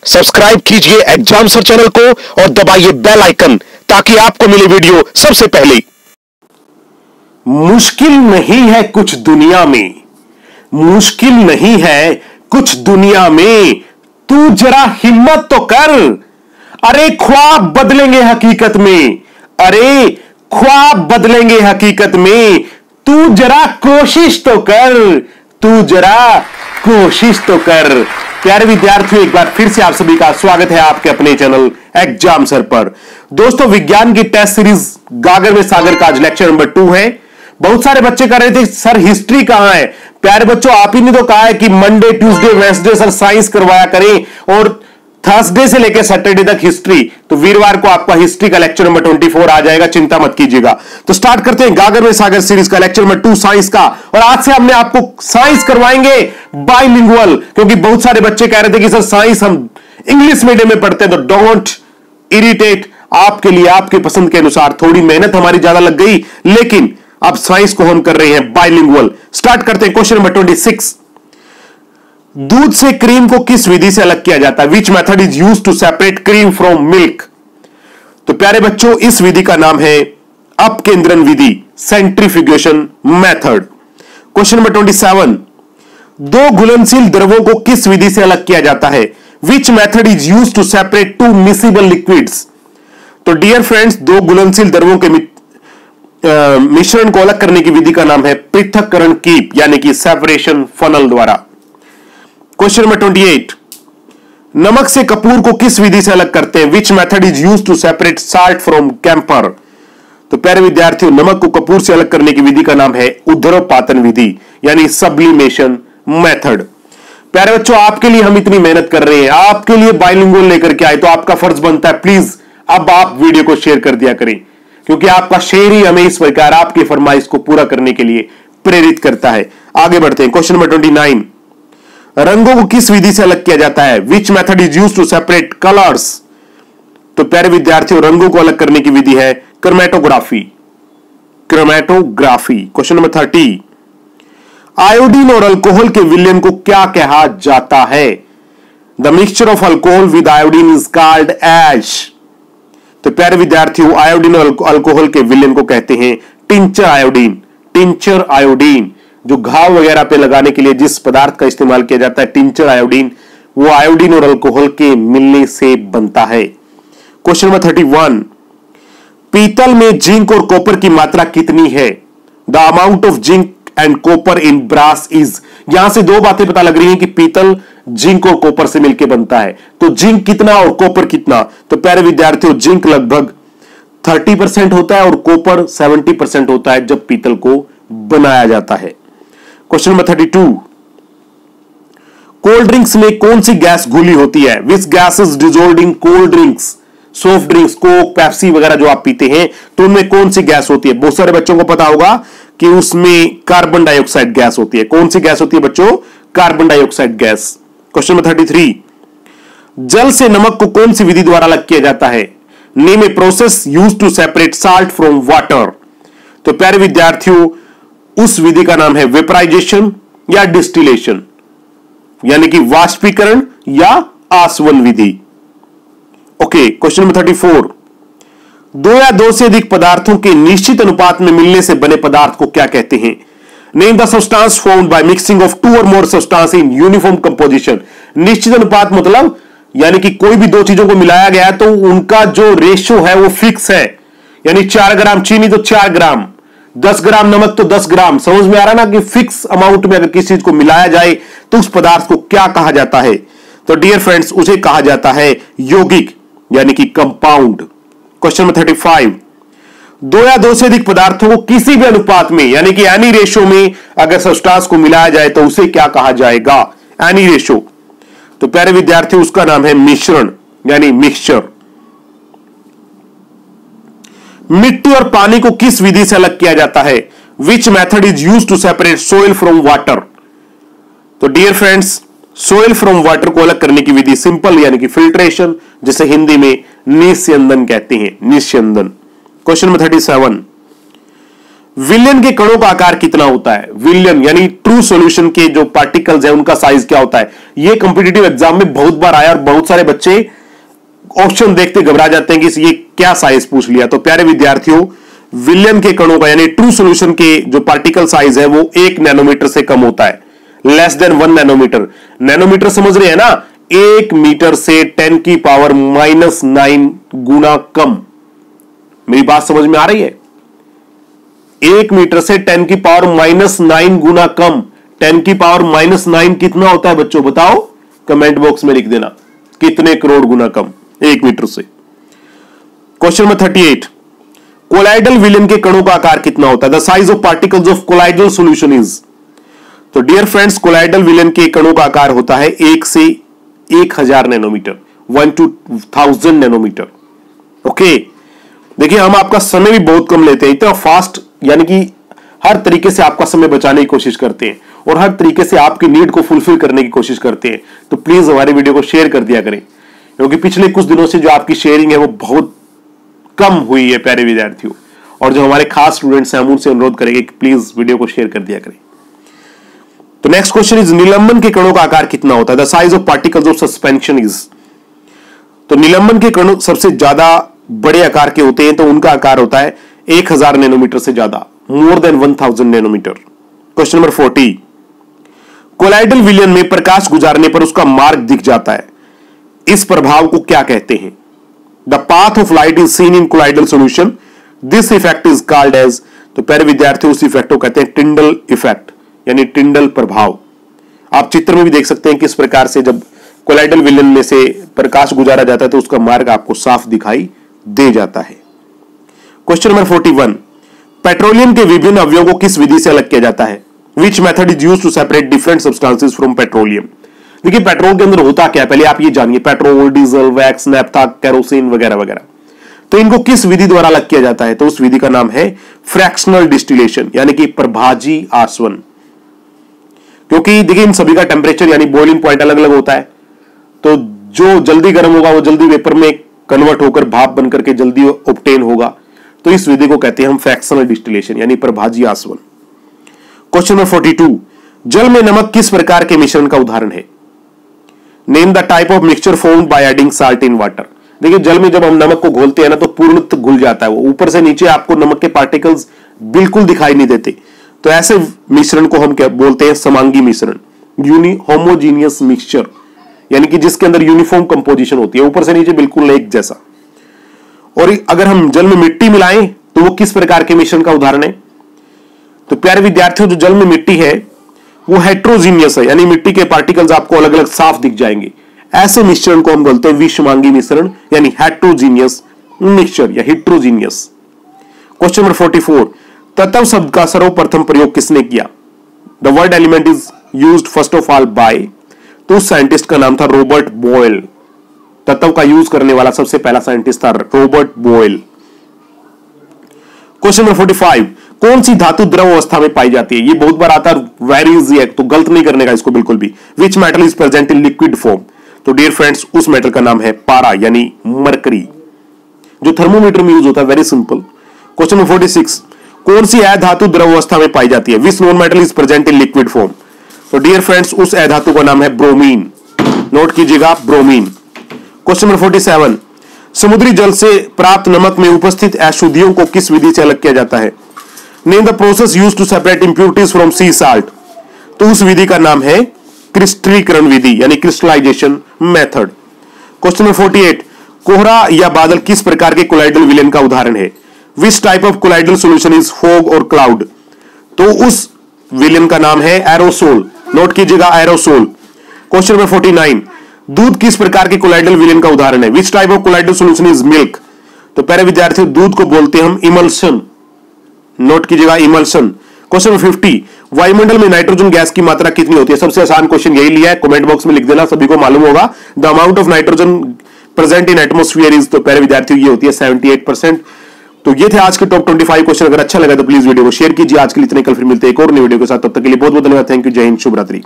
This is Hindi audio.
सब्सक्राइब कीजिए एग्जाम सर चैनल को और दबाइए बेल आइकन ताकि आपको मिले वीडियो सबसे पहले। मुश्किल नहीं है कुछ दुनिया में, मुश्किल नहीं है कुछ दुनिया में, तू जरा हिम्मत तो कर। अरे ख्वाब बदलेंगे हकीकत में, अरे ख्वाब बदलेंगे हकीकत में, तू जरा कोशिश तो कर, तू जरा कोशिश तो कर। प्यारे विद्यार्थियों, एक बार फिर से आप सभी का स्वागत है आपके अपने चैनल एग्जाम सर पर। दोस्तों, विज्ञान की टेस्ट सीरीज गागर में सागर का आज लेक्चर नंबर 2 है। बहुत सारे बच्चे कह रहे थे सर हिस्ट्री कहां है। प्यारे बच्चों, आप ही ने तो कहा है कि Monday Tuesday Wednesday sir science करवाया करें और थर्सडे से लेकर सैटरडे तक हिस्ट्री। तो वीरवार को आपका हिस्ट्री का लेक्चर नंबर 24 आ जाएगा, चिंता मत कीजिएगा। तो स्टार्ट करते हैं गागर में सागर सीरीज का लेक्चर नंबर 2 साइंस का। और आज से हमने आपको साइंस करवाएंगे बाइलिंगुअल, क्योंकि बहुत सारे बच्चे कह रहे थे कि सर साइंस हम इंग्लिश मीडियम में पढ़ते हैं। तो डोंट इरिटेट, आपके लिए आपके पसंद के अनुसार थोड़ी मेहनत हमारी ज्यादा लग गई, लेकिन अब साइंस को हम कर रहे हैं बाइलिंगुअल। स्टार्ट करते हैं क्वेश्चन नंबर 26। दूध से क्रीम को किस विधि से अलग किया जाता है? Which method is used to separate cream from milk? तो प्यारे बच्चों, इस विधि का नाम है अपकेंद्रन विधि, सेंट्रीफ्यूगेशन मेथड। Question number 27। दो घुलनशील द्रवों को किस विधि से अलग किया जाता है? Which method is used to separate two miscible liquids? तो डियर फ्रेंड्स, दो घुलनशील द्रवों के मिश्रण को अलग करने की विधि का नाम है पृथक्करण कीप, यानी कि सेपरेशन फनल द्वारा। Question number 28। नमक से कपूर को किस विधि से अलग करते हैं? Which method is used to separate salt from camphor? तो प्यारे विद्यार्थियों, नमक को कपूर से अलग करने की विधि का नाम है उध्र्वपातन विधि, यानी सब्लिमेशन मेथड। प्यारे बच्चों, आपके लिए हम इतनी मेहनत कर रहे हैं, आपके लिए बाइलिंगुअल लेकर के आए, तो आपका फर्ज बनता है प्लीज अब आप वीडियो को शेयर कर दिया करें, क्योंकि आपका शेयर ही हमें इस प्रकार आपकी फरमाइश को पूरा करने के लिए प्रेरित करता है। आगे बढ़ते हैं। Question number 29। रंगों को किस विधि से अलग किया जाता है? Which method is used to separate colours? तो प्यारे विद्यार्थियों, रंगों को अलग करने की विधि है chromatography, chromatography. Question number 30। Iodine और अल्कोहल के विलयन को क्या कहा जाता है? The mixture of alcohol with iodine is called ash. तो प्यारे विद्यार्थियों, आयोडीन और अल्कोहल के विलयन को कहते हैं टिंचर आयोडीन। टिंचर आयोडीन, जो घाव वगैरह पे लगाने के लिए जिस पदार्थ का इस्तेमाल किया जाता है, टिंचर आयोडीन, वो आयोडीन और अल्कोहल के मिलने से बनता है। Question number 31। पीतल में जिंक और कॉपर की मात्रा कितनी है? The amount of zinc and copper in brass is. यहां से दो बातें पता लग रही हैं कि पीतल जिंक और कॉपर से मिलकर बनता है, तो जिंक कितना और कॉपर कितना? तो प्यारे विद्यार्थियों, जिंक लगभग 30% होता है और कॉपर 70% होता है जब पीतल को बनाया जाता है। Question number 32। कोल्ड ड्रिंक्स में कौन सी गैस घुली होती है? Which gas is dissolved in cold drinks? Soft drinks, Coke, Pepsi वगैरह जो आप पीते हैं, तो उनमें कौन सी गैस होती है? बहुत सारे बच्चों को पता होगा कि उसमें कार्बन डाइऑक्साइड गैस होती है। कौन सी गैस होती है बच्चों? Carbon dioxide gas. Question number 33। जल से नमक को कौन सी विधि द्वारा अलग किया जाता है? Name a process used to separate salt from water. तो प्यारे विद्यार्थियों, उस विधि का नाम है वेपराइजेशन या डिस्टिलेशन, यानी कि वाष्पीकरण या आसवन विधि। Okay, question number 34। दो या दो से अधिक पदार्थों के निश्चित अनुपात में मिलने से बने पदार्थ को क्या कहते हैं? Name the substance formed by mixing of two or more substance in uniform composition. निश्चित अनुपात मतलब यानी कि कोई भी दो चीजों को मिलाया गया तो उनका जो रेशियो है वो फिक्स है, यानी 4 ग्राम चीनी तो 4 ग्राम, 10 ग्राम नमक तो 10 ग्राम। समझ में आ रहा ना कि फिक्स अमाउंट में अगर किसी चीज को मिलाया जाए तो उस पदार्थ को क्या कहा जाता है? तो डियर फ्रेंड्स, उसे कहा जाता है यौगिक, यानी कि कंपाउंड। Question number 35। दो या दो से अधिक पदार्थों को किसी भी अनुपात में, यानी कि एनी रेशियो में अगर सब्सटेंस को मिलाया जाए तो उसे क्या कहा जाएगा? Any ratio. तो प्यारे विद्यार्थी, उसका नाम है मिश्रण, यानी मिक्सचर। मिट्टी और पानी को किस विधि से अलग किया जाता है? Which method is used to separate soil from water? तो dear friends, soil from water को अलग करने की विधि सिंपल, यानी कि फिल्ट्रेशन, जिसे हिंदी में निस्यंदन कहते हैं, निस्यंदन। Question number 37। विलियन के कणों का आकार कितना होता है? विलियन यानी ट्रू सॉल्यूशन के जो पार्टिकल्स है उनका साइज क्या होता है? यह कॉम्पिटिटिव एग्जाम में बहुत बार आया और बहुत सारे बच्चे ऑप्शन देखते घबरा जाते हैं कि ये क्या साइज पूछ लिया। तो प्यारे विद्यार्थियों, विलियन के कणों का यानी ट्रू सॉल्यूशन के जो पार्टिकल साइज है वो 1 नैनोमीटर से कम होता है, लेस देन 1 नैनोमीटर। नैनोमीटर समझ रहे हैं ना? 1 मीटर से 10 की पावर -9 गुना कम। मेरी बात समझ में आ रही है? 1 मीटर से 10 की पावर -9 गुना कम। 10 की पावर -9 कितना होता है बच्चों? बताओ, कमेंट बॉक्स में लिख देना कितने करोड़ गुना कम 1 मीटर से। क्वेश्चन नंबर 38, कोलाइडल विलियन के कणों का आकार कितना होता है? The size of particles of colloidal solution is. तो डियर फ्रेंड्स, कोलाइडल विलियन के कणों का आकार होता है 1 से 1000 नैनोमीटर, 1 to 1000 नैनोमीटर। ओके, देखिए हम आपका समय भी बहुत कम लेते हैं, इतना फास्ट, यानी कि हर तरीके से आपका समय बचाने की कोशिश करते हैं और हर तरीके से आपकी नीड को फुलफिल करने की कोशिश करते हैं। तो प्लीज हमारे वीडियो को शेयर कर दिया करें, क्योंकि पिछले कुछ दिनों से जो आपकी शेयरिंग है वो बहुत कम हुई है प्यारे विद्यार्थियों, और जो हमारे खास स्टूडेंट्स हैं हम उनसे अनुरोध करेंगे कि प्लीज वीडियो को शेयर कर दिया करें। तो नेक्स्ट क्वेश्चन इज, निलंबन के कणों का आकार कितना होता है? The size of particles of suspension is. तो निलंबन के कण सबसे ज्यादा बड़े आकार के होते हैं, तो उनका आकार होता है 1000 नैनोमीटर से ज्यादा, more than 1000 nanometre. Question number 40, colloidal विलियन में प्रकाश गुजारने पर उसका मार्ग दिख जाता है, इस प्रभाव को क्या कहते हैं? The path of light is seen in colloidal solution, this effect is called as. तो प्यारे विद्यार्थियों, उस इफेक्ट को कहते हैं टिंडल इफेक्ट, यानी टिंडल प्रभाव। आप चित्र में भी देख सकते हैं किस प्रकार से जब कोलाइडल विलियन में से प्रकाश गुजारा जाता है तो उसका मार्ग आपको साफ दिखाई दे जाता है। क्वेश्चन नंबर 41, पेट्रोलियम के विभिन्न अवयवों को किस विधि से अलग किया जाता है? Which method is used to separate different substances from petroleum. देखिए पेट्रोल के अंदर होता क्या है, पहले आप ये जानिए। Petrol, diesel, wax, naphtha, kerosene वगैरह वगैरह, तो इनको किस विधि द्वारा अलग किया जाता है? तो उस विधि का नाम है फ्रैक्शनल डिस्टिलेशन, यानी कि प्रभाजी आसवन। क्योंकि देखिए इन सभी का टेम्परेचर यानी बॉइलिंग पॉइंट अलग अलग होता है, तो जो जल्दी गर्म होगा वो जल्दी वेपर में कन्वर्ट होकर भाप बनकर के जल्दी ऑब्टेन होगा, तो इस विधि को कहते हैं हम फ्रैक्शनल डिस्टिलेशन यानी प्रभाजी आसवन। क्वेश्चन नंबर 42, जल में नमक किस प्रकार के मिश्रण का उदाहरण है? Name the type of mixture formed by adding salt in water. देखिए जल में जब हम नमक को घोलते हैं ना तो पूर्णतः घुल जाता है, वो ऊपर से नीचे आपको नमक के पार्टिकल्स बिल्कुल दिखाई नहीं देते। तो ऐसे मिश्रण को हम क्या बोलते हैं? समांगी मिश्रण, होमोजीनियस मिक्सचर, यानी कि जिसके अंदर यूनिफॉर्म कंपोजिशन होती है, ऊपर से नीचे बिल्कुल एक जैसा। और अगर हम जल में मिट्टी मिलाएं तो वो किस प्रकार के मिश्रण का उदाहरण है? तो प्यारे विद्यार्थियों, जो जल में मिट्टी है वो हेट्रोजीनियस है, यानी मिट्टी के पार्टिकल्स आपको अलग अलग साफ दिख जाएंगे। ऐसे मिश्रण को हम बोलते हैं विषमांगी मिश्रण, यानी हेट्रोजीनियस मिक्सचर या हेट्रोजीनियस। क्वेश्चन नंबर 44, तत्व शब्द का सर्वप्रथम प्रयोग किसने किया? The word element is used first of all by, तो उस साइंटिस्ट का नाम था रॉबर्ट बॉयल। तत्व का यूज करने वाला सबसे पहला साइंटिस्ट था रॉबर्ट बॉयल। क्वेश्चन नंबर 45, कौन सी धातु द्रव अवस्था में पाई जाती है? ये बहुत बार आता है, वेरी इजी है, तो गलत नहीं करने का इसको बिल्कुल भी। Which metal is present in liquid form? तो डियर फ्रेंड्स, उस मेटल का नाम है पारा यानी मरकरी, जो थर्मोमीटर में यूज होता है। Very simple. क्वेश्चन नंबर 46, कौन सी अधातु द्रव अवस्था में पाई जाती है? Which non metal is present in liquid form? तो डियर फ्रेंड्स, उस अधातु का नाम है ब्रोमीन। नोट कीजिएगा, ब्रोमीन। क्वेश्चन नंबर 47, समुद्री जल से प्राप्त नमक में उपस्थित अशुद्धियों को किस विधि से अलग किया जाता है? Name the process used to separate impurities from sea salt. तो उस विधि का नाम है क्रिस्टलीकरण विधि यानी क्रिस्टलाइजेशन मेथड। क्वेश्चन नंबर 48, कोहरा या बादल किस प्रकार के कोलाइडल विलयन का उदाहरण है? Which type of colloidal solution is fog और क्लाउड? तो उस विलयन का नाम है एरोसोल। नोट कीजिएगा, एरोसोल। क्वेश्चन नंबर 49, दूध किस प्रकार के कोलाइडल विलयन का उदाहरण है? Which type of colloidal solution is milk? तो प्यारे विद्यार्थियों, दूध को बोलते हैं हम इमल्शन। नोट कीजिएगा, इमल्शन। क्वेश्चन नंबर 50, वायुमंडल में नाइट्रोजन गैस की मात्रा कितनी होती है? सबसे आसान क्वेश्चन यही लिया है, कमेंट बॉक्स में लिख देना, सभी को मालूम होगा। The amount of nitrogen present in atmosphere is, तो प्यारे विद्यार्थियों ये होती है 78%। तो ये थे आज के टॉप 25 क्वेश्चन। अगर अच्छा लगा तो प्लीज वीडियो को शेयर कीजिए। आज के लिए इतने, कल फिर मिलते हैं एक और नई वीडियो के साथ। तब तक के लिए बहुत बहुत धन्यवाद। Thank you. जय हिंद, शुभ रात्रि।